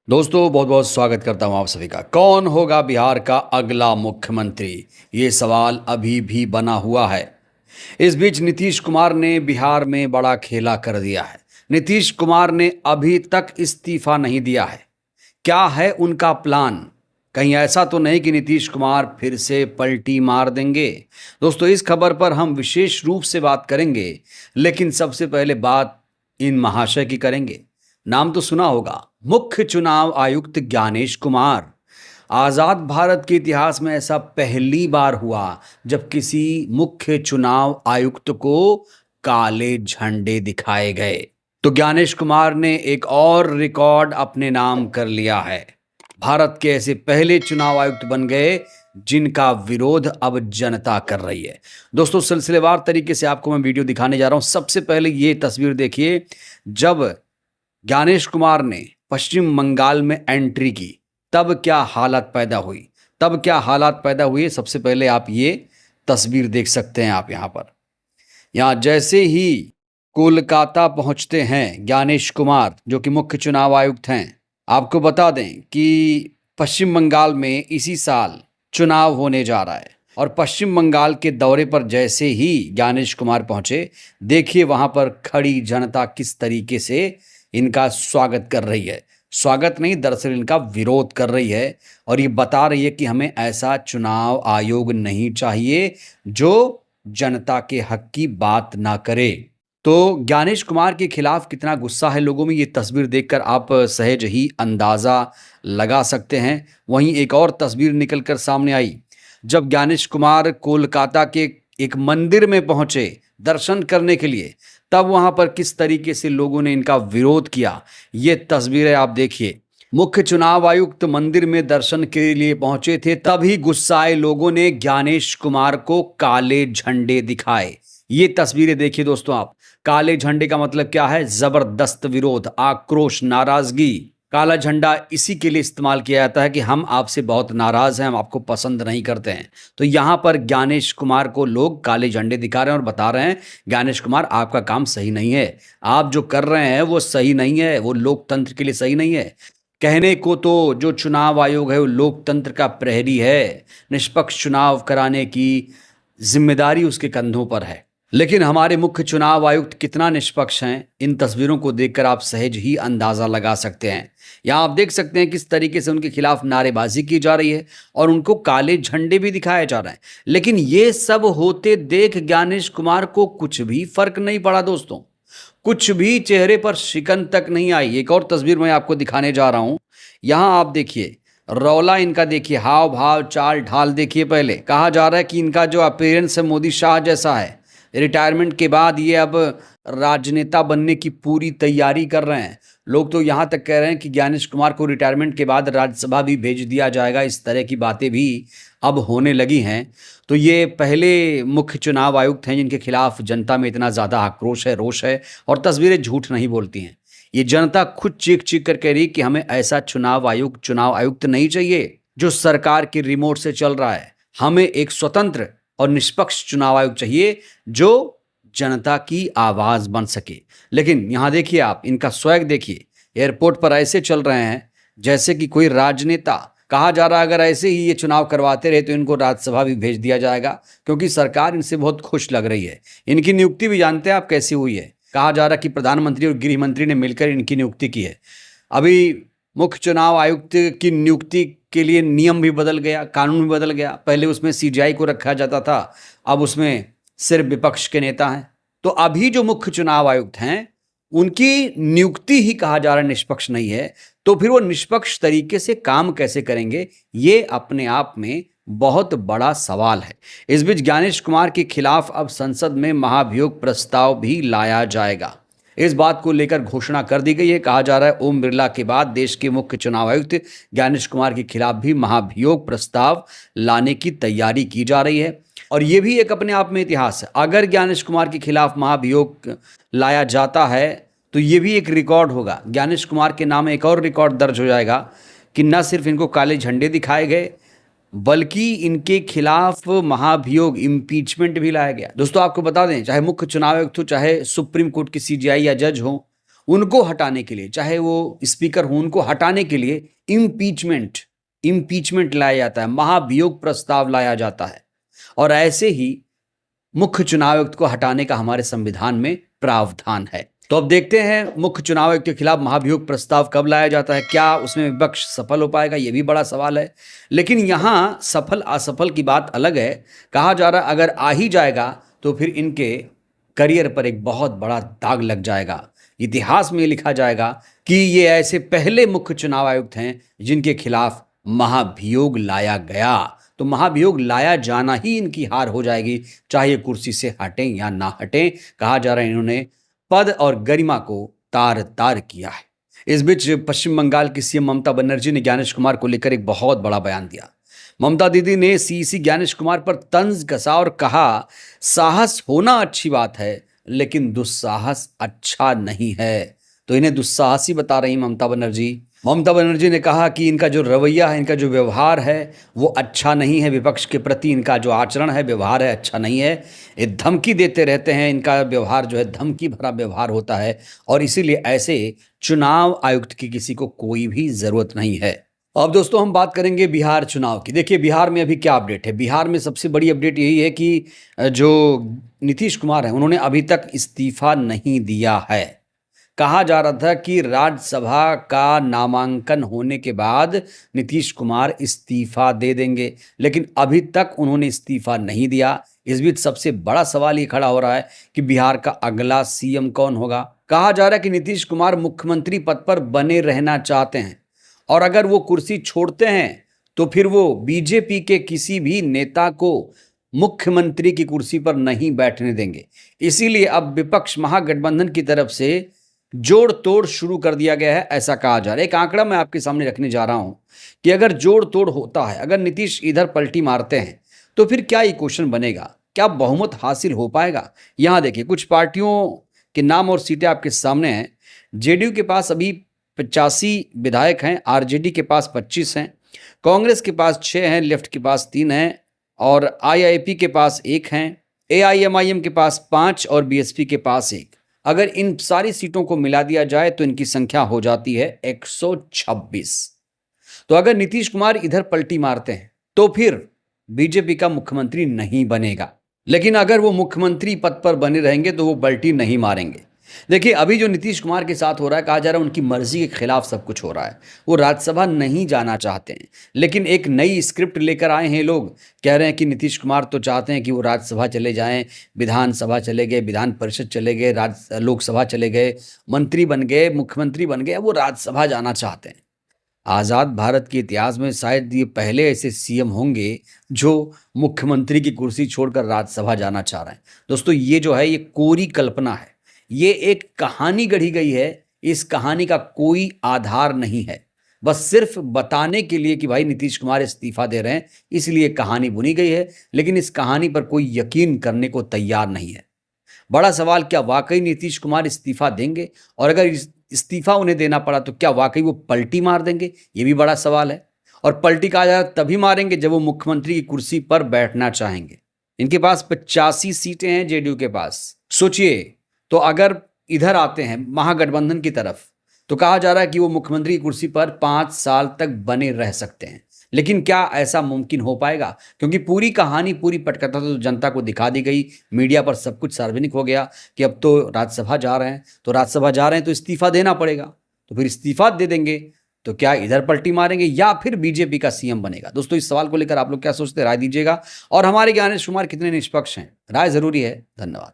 दोस्तों बहुत बहुत स्वागत करता हूं आप सभी का। कौन होगा बिहार का अगला मुख्यमंत्री, ये सवाल अभी भी बना हुआ है। इस बीच नीतीश कुमार ने बिहार में बड़ा खेला कर दिया है। नीतीश कुमार ने अभी तक इस्तीफा नहीं दिया है। क्या है उनका प्लान? कहीं ऐसा तो नहीं कि नीतीश कुमार फिर से पलटी मार देंगे? दोस्तों इस खबर पर हम विशेष रूप से बात करेंगे, लेकिन सबसे पहले बात इन महाशय की करेंगे। नाम तो सुना होगा, मुख्य चुनाव आयुक्त ज्ञानेश कुमार। आजाद भारत के इतिहास में ऐसा पहली बार हुआ जब किसी मुख्य चुनाव आयुक्त को काले झंडे दिखाए गए। तो ज्ञानेश कुमार ने एक और रिकॉर्ड अपने नाम कर लिया है। भारत के ऐसे पहले चुनाव आयुक्त बन गए जिनका विरोध अब जनता कर रही है। दोस्तों सिलसिलेवार तरीके से आपको मैं वीडियो दिखाने जा रहा हूं। सबसे पहले ये तस्वीर देखिए, जब ज्ञानेश कुमार ने पश्चिम बंगाल में एंट्री की तब क्या हालत पैदा हुई। सबसे पहले आप ये तस्वीर देख सकते हैं। आप यहाँ जैसे ही कोलकाता पहुंचते हैं ज्ञानेश कुमार, जो कि मुख्य चुनाव आयुक्त हैं, आपको बता दें कि पश्चिम बंगाल में इसी साल चुनाव होने जा रहा है और पश्चिम बंगाल के दौरे पर जैसे ही ज्ञानेश कुमार पहुंचे, देखिए वहां पर खड़ी जनता किस तरीके से इनका स्वागत कर रही है। स्वागत नहीं, दरअसल इनका विरोध कर रही है और ये बता रही है कि हमें ऐसा चुनाव आयोग नहीं चाहिए जो जनता के हक की बात ना करे। तो ज्ञानेश कुमार के खिलाफ कितना गुस्सा है लोगों में, ये तस्वीर देखकर आप सहज ही अंदाजा लगा सकते हैं। वहीं एक और तस्वीर निकलकर सामने आई, जब ज्ञानेश कुमार कोलकाता के एक मंदिर में पहुंचे दर्शन करने के लिए, तब वहां पर किस तरीके से लोगों ने इनका विरोध किया, ये तस्वीरें आप देखिए। मुख्य चुनाव आयुक्त मंदिर में दर्शन के लिए पहुंचे थे, तभी गुस्साए लोगों ने ज्ञानेश कुमार को काले झंडे दिखाए। ये तस्वीरें देखिए दोस्तों आप। काले झंडे का मतलब क्या है? जबरदस्त विरोध, आक्रोश, नाराजगी। काला झंडा इसी के लिए इस्तेमाल किया जाता है कि हम आपसे बहुत नाराज हैं, हम आपको पसंद नहीं करते हैं। तो यहां पर ज्ञानेश कुमार को लोग काले झंडे दिखा रहे हैं और बता रहे हैं, ज्ञानेश कुमार आपका काम सही नहीं है, आप जो कर रहे हैं वो सही नहीं है, वो लोकतंत्र के लिए सही नहीं है। कहने को तो जो चुनाव आयोग है वो लोकतंत्र का प्रहरी है, निष्पक्ष चुनाव कराने की जिम्मेदारी उसके कंधों पर है, लेकिन हमारे मुख्य चुनाव आयुक्त कितना निष्पक्ष हैं, इन तस्वीरों को देखकर आप सहज ही अंदाजा लगा सकते हैं। यहाँ आप देख सकते हैं किस तरीके से उनके खिलाफ नारेबाजी की जा रही है और उनको काले झंडे भी दिखाए जा रहे हैं। लेकिन ये सब होते देख ज्ञानेश कुमार को कुछ भी फर्क नहीं पड़ा दोस्तों, कुछ भी चेहरे पर शिकन तक नहीं आई। एक और तस्वीर मैं आपको दिखाने जा रहा हूं। यहाँ आप देखिए रौला इनका, देखिए हाव भाव चाल ढाल देखिए। पहले कहा जा रहा है कि इनका जो अपीयरेंस है मोदी शाह जैसा है, रिटायरमेंट के बाद ये अब राजनेता बनने की पूरी तैयारी कर रहे हैं। लोग तो यहाँ तक कह रहे हैं कि ज्ञानेश कुमार को रिटायरमेंट के बाद राज्यसभा भी भेज दिया जाएगा, इस तरह की बातें भी अब होने लगी हैं। तो ये पहले मुख्य चुनाव आयुक्त हैं जिनके खिलाफ जनता में इतना ज़्यादा आक्रोश है, रोष है, और तस्वीरें झूठ नहीं बोलती हैं। ये जनता खुद चीख चीख कर कह रही कि हमें ऐसा चुनाव आयुक्त नहीं चाहिए जो सरकार के रिमोट से चल रहा है। हमें एक स्वतंत्र और निष्पक्ष चुनाव आयोग चाहिए जो जनता की आवाज बन सके। लेकिन यहां देखिए आप, इनका स्वैग देखिए, एयरपोर्ट पर ऐसे चल रहे हैं जैसे कि कोई राजनेता। कहा जा रहा है अगर ऐसे ही ये चुनाव करवाते रहे तो इनको राज्यसभा भी भेज दिया जाएगा, क्योंकि सरकार इनसे बहुत खुश लग रही है। इनकी नियुक्ति भी जानते हैं आप कैसी हुई है? कहा जा रहा है कि प्रधानमंत्री और गृह मंत्री ने मिलकर इनकी नियुक्ति की है। अभी मुख्य चुनाव आयुक्त की नियुक्ति के लिए नियम भी बदल गया, कानून भी बदल गया। पहले उसमें सीजीआई को रखा जाता था, अब उसमें सिर्फ विपक्ष के नेता हैं। तो अभी जो मुख्य चुनाव आयुक्त हैं उनकी नियुक्ति ही कहा जा रहा है निष्पक्ष नहीं है, तो फिर वो निष्पक्ष तरीके से काम कैसे करेंगे, ये अपने आप में बहुत बड़ा सवाल है। इस बीच ज्ञानेश कुमार के खिलाफ अब संसद में महाभियोग प्रस्ताव भी लाया जाएगा। इस बात को लेकर घोषणा कर दी गई है। कहा जा रहा है ओम बिरला के बाद देश के मुख्य चुनाव आयुक्त ज्ञानेश कुमार के खिलाफ भी महाभियोग प्रस्ताव लाने की तैयारी की जा रही है। और ये भी एक अपने आप में इतिहास है। अगर ज्ञानेश कुमार के खिलाफ महाभियोग लाया जाता है तो ये भी एक रिकॉर्ड होगा। ज्ञानेश कुमार के नाम एक और रिकॉर्ड दर्ज हो जाएगा कि न सिर्फ इनको काले झंडे दिखाए गए, बल्कि इनके खिलाफ महाभियोग इम्पीचमेंट भी लाया गया। दोस्तों आपको बता दें, चाहे मुख्य चुनाव आयुक्त हो, चाहे सुप्रीम कोर्ट की सीजीआई या जज हो, उनको हटाने के लिए, चाहे वो स्पीकर हों, उनको हटाने के लिए इम्पीचमेंट लाया जाता है, महाभियोग प्रस्ताव लाया जाता है। और ऐसे ही मुख्य चुनाव आयुक्त को हटाने का हमारे संविधान में प्रावधान है। तो अब देखते हैं मुख्य चुनाव आयुक्त के खिलाफ महाभियोग प्रस्ताव कब लाया जाता है, क्या उसमें विपक्ष सफल हो पाएगा, यह भी बड़ा सवाल है। लेकिन यहां सफल असफल की बात अलग है। कहा जा रहा है अगर आ ही जाएगा तो फिर इनके करियर पर एक बहुत बड़ा दाग लग जाएगा। इतिहास में लिखा जाएगा कि ये ऐसे पहले मुख्य चुनाव आयुक्त हैं जिनके खिलाफ महाभियोग लाया गया। तो महाभियोग लाया जाना ही इनकी हार हो जाएगी, चाहे कुर्सी से हटें या ना हटें। कहा जा रहा है इन्होंने पद और गरिमा को तार तार किया है। इस बीच पश्चिम बंगाल की सीएम ममता बनर्जी ने ज्ञानेश कुमार को लेकर एक बहुत बड़ा बयान दिया। ममता दीदी ने सीईसी ज्ञानेश कुमार पर तंज कसा और कहा, साहस होना अच्छी बात है लेकिन दुस्साहस अच्छा नहीं है। तो इन्हें दुस्साहसी बता रही ममता बनर्जी। ममता बनर्जी ने कहा कि इनका जो रवैया है, इनका जो व्यवहार है वो अच्छा नहीं है, विपक्ष के प्रति इनका जो आचरण है, व्यवहार है, अच्छा नहीं है। ये धमकी देते रहते हैं, इनका व्यवहार जो है धमकी भरा व्यवहार होता है और इसीलिए ऐसे चुनाव आयुक्त की किसी को कोई भी ज़रूरत नहीं है। अब दोस्तों हम बात करेंगे बिहार चुनाव की। देखिए बिहार में अभी क्या अपडेट है। बिहार में सबसे बड़ी अपडेट यही है कि जो नीतीश कुमार हैं उन्होंने अभी तक इस्तीफा नहीं दिया है। कहा जा रहा था कि राज्यसभा का नामांकन होने के बाद नीतीश कुमार इस्तीफा दे देंगे, लेकिन अभी तक उन्होंने इस्तीफा नहीं दिया। इस बीच सबसे बड़ा सवाल ये खड़ा हो रहा है कि बिहार का अगला सीएम कौन होगा। कहा जा रहा है कि नीतीश कुमार मुख्यमंत्री पद पर बने रहना चाहते हैं और अगर वो कुर्सी छोड़ते हैं तो फिर वो बीजेपी के किसी भी नेता को मुख्यमंत्री की कुर्सी पर नहीं बैठने देंगे। इसीलिए अब विपक्ष महागठबंधन की तरफ से जोड़ तोड़ शुरू कर दिया गया है, ऐसा कहा जा रहा है। एक आंकड़ा मैं आपके सामने रखने जा रहा हूं कि अगर जोड़ तोड़ होता है, अगर नीतीश इधर पलटी मारते हैं तो फिर क्या ये क्वेश्चन बनेगा, क्या बहुमत हासिल हो पाएगा। यहां देखिए कुछ पार्टियों के नाम और सीटें आपके सामने हैं। जेडीयू के पास अभी 85 विधायक हैं, आरजेडी के पास 25 हैं, कांग्रेस के पास 6 हैं, लेफ्ट के पास 3 हैं और आईआईपी के पास 1 हैं, एआईएमआईएम के पास 5 और बीएसपी के पास 1। अगर इन सारी सीटों को मिला दिया जाए तो इनकी संख्या हो जाती है 126। तो अगर नीतीश कुमार इधर पलटी मारते हैं तो फिर बीजेपी का मुख्यमंत्री नहीं बनेगा, लेकिन अगर वो मुख्यमंत्री पद पर बने रहेंगे तो वो पलटी नहीं मारेंगे। देखिए अभी जो नीतीश कुमार के साथ हो रहा है, कहा जा रहा है उनकी मर्जी के खिलाफ सब कुछ हो रहा है। वो राज्यसभा नहीं जाना चाहते हैं, लेकिन एक नई स्क्रिप्ट लेकर आए हैं। लोग कह रहे हैं कि नीतीश कुमार तो चाहते हैं कि वो राज्यसभा चले जाएं, विधानसभा चले गए, विधान परिषद चले गए, लोकसभा चले गए, मंत्री बन गए, मुख्यमंत्री बन गए, वो राज्यसभा जाना चाहते हैं। आज़ाद भारत के इतिहास में शायद ये पहले ऐसे सीएम होंगे जो मुख्यमंत्री की कुर्सी छोड़कर राज्यसभा जाना चाह रहे हैं। दोस्तों ये जो है ये कोरी कल्पना है, ये एक कहानी गढ़ी गई है। इस कहानी का कोई आधार नहीं है, बस सिर्फ बताने के लिए कि भाई नीतीश कुमार इस्तीफा दे रहे हैं इसलिए कहानी बुनी गई है, लेकिन इस कहानी पर कोई यकीन करने को तैयार नहीं है। बड़ा सवाल, क्या वाकई नीतीश कुमार इस्तीफा देंगे, और अगर इस्तीफा उन्हें देना पड़ा तो क्या वाकई वो पलटी मार देंगे, ये भी बड़ा सवाल है। और पलटी कहा जा रहा तभी मारेंगे जब वो मुख्यमंत्री की कुर्सी पर बैठना चाहेंगे। इनके पास 85 सीटें हैं जेडीयू के पास। सोचिए, तो अगर इधर आते हैं महागठबंधन की तरफ तो कहा जा रहा है कि वो मुख्यमंत्री की कुर्सी पर 5 साल तक बने रह सकते हैं, लेकिन क्या ऐसा मुमकिन हो पाएगा? क्योंकि पूरी कहानी, पूरी पटकथा तो जनता को दिखा दी गई, मीडिया पर सब कुछ सार्वजनिक हो गया कि अब तो राज्यसभा जा रहे हैं, तो राज्यसभा जा रहे हैं तो इस्तीफा देना पड़ेगा। तो फिर इस्तीफा दे देंगे तो क्या इधर पलटी मारेंगे या फिर बीजेपी का सीएम बनेगा? दोस्तों इस सवाल को लेकर आप लोग क्या सोचते हैं, राय दीजिएगा। और हमारे ज्ञानेश कुमार कितने निष्पक्ष हैं, राय जरूरी है। धन्यवाद।